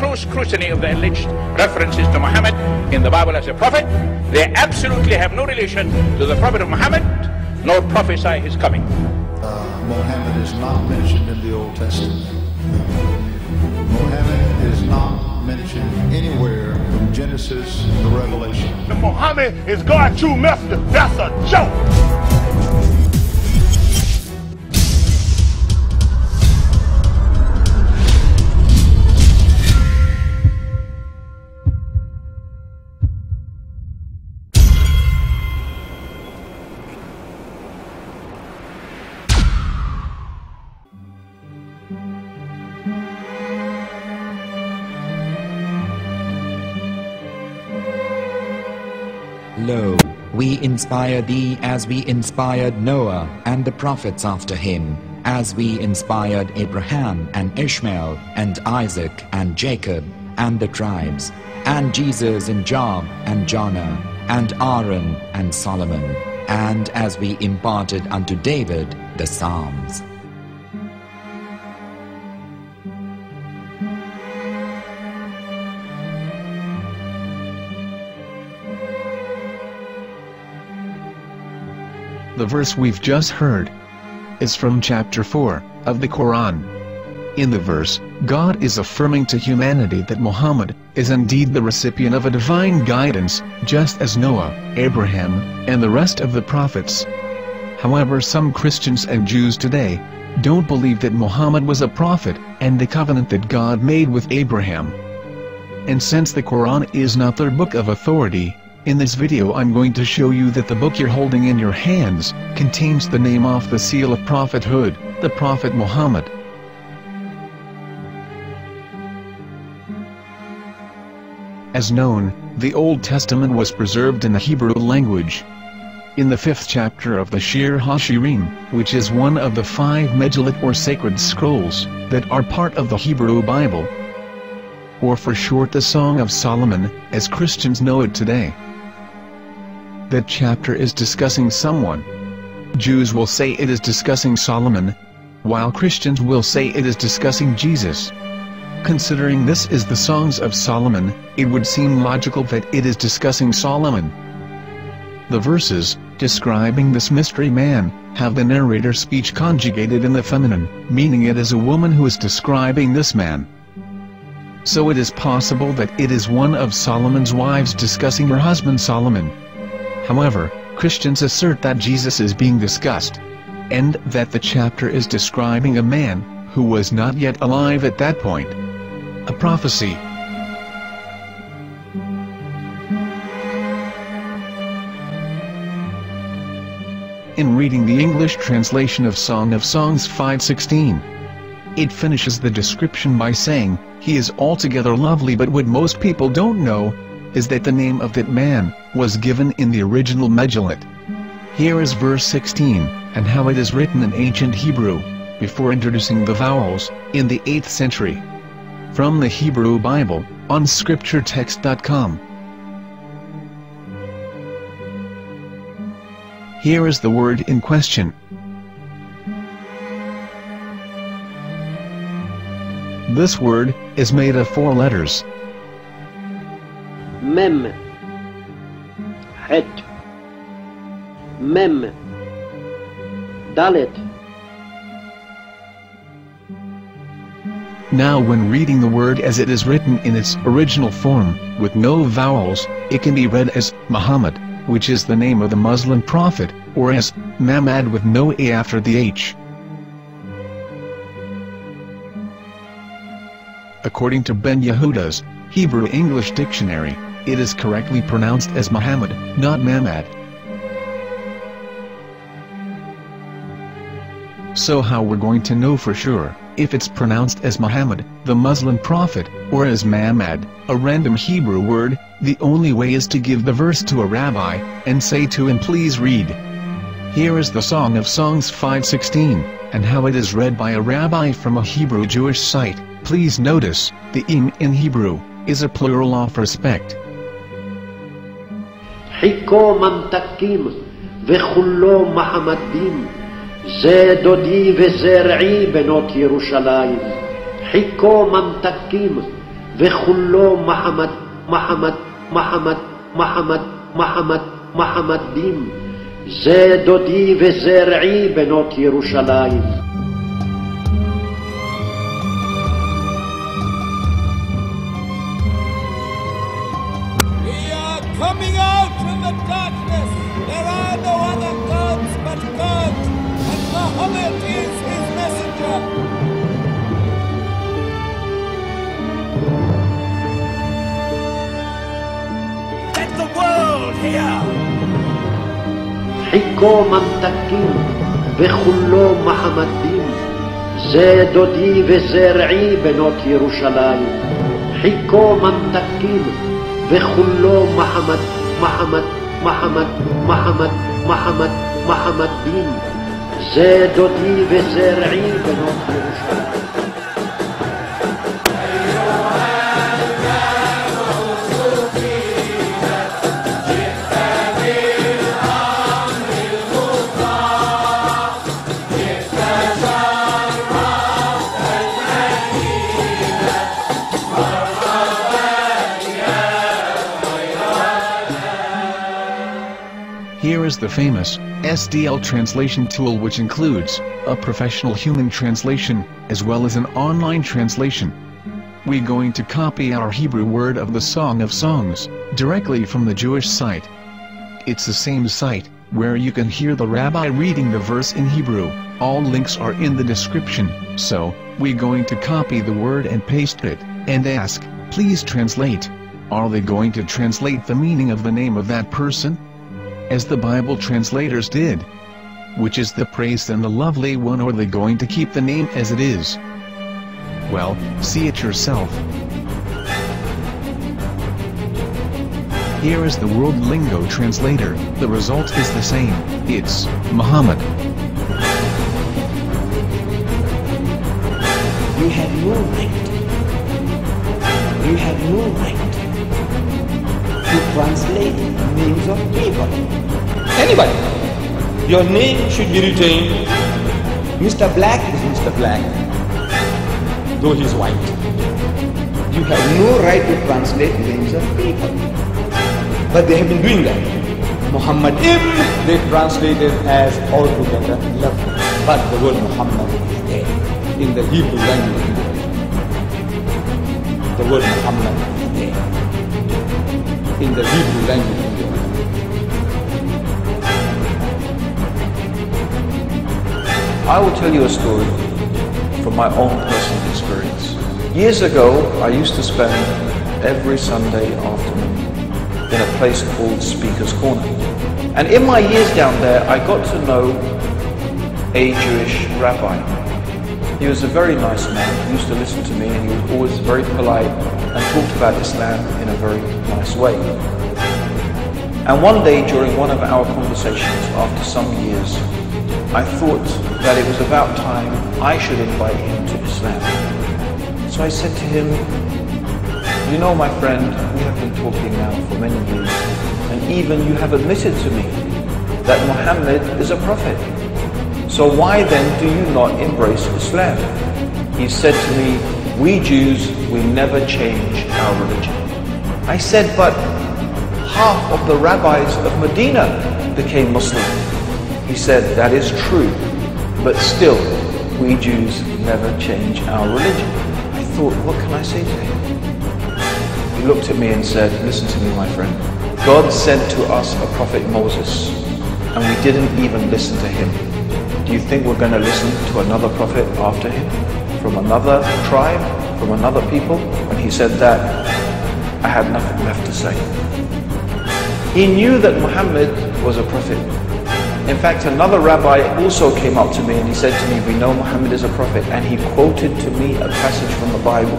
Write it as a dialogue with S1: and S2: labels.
S1: close scrutiny of the alleged references to Muhammad in the Bible as a prophet, they absolutely have no relation to the Prophet of Muhammad, nor prophesy his coming.
S2: Muhammad is not mentioned in the Old Testament. Muhammad is not mentioned anywhere from Genesis to Revelation.
S3: Muhammad is God's true messenger. That's a joke.
S4: Lo, we inspire thee as we inspired Noah and the prophets after him, as we inspired Abraham and Ishmael and Isaac and Jacob and the tribes, and Jesus and Job and Jonah and Aaron and Solomon, and as we imparted unto David the Psalms.
S5: The verse we've just heard is from chapter 4 of the Quran. In the verse, God is affirming to humanity that Muhammad is indeed the recipient of a divine guidance, just as Noah, Abraham, and the rest of the prophets. However, some Christians and Jews today don't believe that Muhammad was a prophet and the covenant that God made with Abraham. And since the Quran is not their book of authority, in this video I'm going to show you that the book you're holding in your hands contains the name off the seal of prophethood, the Prophet Muhammad. As known, the Old Testament was preserved in the Hebrew language. In the 5th chapter of the Shir HaShirim, which is one of the 5 Megillat or sacred scrolls that are part of the Hebrew Bible, or for short the Song of Solomon, as Christians know it today. That chapter is discussing someone. Jews will say it is discussing Solomon, while Christians will say it is discussing Jesus. Considering this is the Songs of Solomon, it would seem logical that it is discussing Solomon. The verses, describing this mystery man, have the narrator's speech conjugated in the feminine, meaning it is a woman who is describing this man. So it is possible that it is one of Solomon's wives discussing her husband Solomon. However, Christians assert that Jesus is being discussed, and that the chapter is describing a man who was not yet alive at that point. A prophecy. In reading the English translation of Song of Songs 5:16, it finishes the description by saying, "He is altogether lovely," but what most people don't know is that the name of that man was given in the original Megillat. Here is verse 16, and how it is written in ancient Hebrew, before introducing the vowels, in the 8th century. From the Hebrew Bible, on scripturetext.com. Here is the word in question. This word is made of 4 letters.
S6: Mem, Het, Mem, Dalet.
S5: Now when reading the word as it is written in its original form, with no vowels, it can be read as Muhammad, which is the name of the Muslim prophet, or as Mamad with no A after the H. According to Ben Yehuda's Hebrew English Dictionary, it is correctly pronounced as Muhammad, not Mamad. So how we're going to know for sure if it's pronounced as Muhammad, the Muslim prophet, or as Mamad, a random Hebrew word? The only way is to give the verse to a rabbi and say to him, "Please read." Here is the Song of Songs 5:16, and how it is read by a rabbi from a Hebrew Jewish site. Please notice, the im in Hebrew is a plural of respect.
S6: Hiko mamtakim vechullo mahamadim ze dodi vezer'i benot Yerushalayim. Hiko mamtakim וכולו מחמד, מחמד, מחמד, מחמד, מחמד, מחמדים. זה דודי וזה רעי בנות ירושלים.
S7: Coming out from the darkness, there are no other gods but God, and Muhammad is his messenger. Let the world hear.
S6: חיכו ממתקים וכולו מחמדים, זה דודי וזה רעי בנות ירושלים. חיכו ממתקים וכולו מחמד, מחמד, מחמד, מחמד, מחמד, מחמדים, זה דודי וזה רעי בנות ירושלים.
S5: Here is the famous SDL translation tool, which includes a professional human translation, as well as an online translation. We're going to copy our Hebrew word of the Song of Songs, directly from the Jewish site. It's the same site, where you can hear the rabbi reading the verse in Hebrew. All links are in the description, so, we're going to copy the word and paste it, and ask, please translate. Are they going to translate the meaning of the name of that person? As the Bible translators did. Which is the praised and the lovely one, or are they going to keep the name as it is? Well, see it yourself. Here is the World Lingo Translator. The result is the same. It's Muhammad.
S8: You have no right. You have no right to translate names of people. Anybody. Your name should be retained. Mr. Black is Mr. Black, though he's white. You have no right to translate names of people. But they have been doing that. Muhammad they translated as altogether lovely. But the word Muhammad is there in the Hebrew language. The word Muhammad is there in the Hebrew language.
S9: I will tell you a story from my own personal experience. Years ago, I used to spend every Sunday afternoon in a place called Speaker's Corner. And in my years down there, I got to know a Jewish rabbi. He was a very nice man. He used to listen to me, and he was always very polite and talked about Islam in a very nice way. And one day during one of our conversations after some years, I thought that it was about time I should invite him to Islam. So I said to him, you know, my friend, we have been talking now for many years, and even you have admitted to me that Muhammad is a prophet. So why then do you not embrace Islam? He said to me, we Jews, we never change our religion. I said, but half of the rabbis of Medina became Muslim. He said, that is true, but still, we Jews never change our religion. I thought, what can I say to him? He looked at me and said, listen to me, my friend. God sent to us a prophet Moses, and we didn't even listen to him. Do you think we're going to listen to another prophet after him? From another tribe? From another people? When he said that, I had nothing left to say. He knew that Muhammad was a prophet. In fact, another rabbi also came up to me and he said to me, we know Muhammad is a prophet, and he quoted to me a passage from the Bible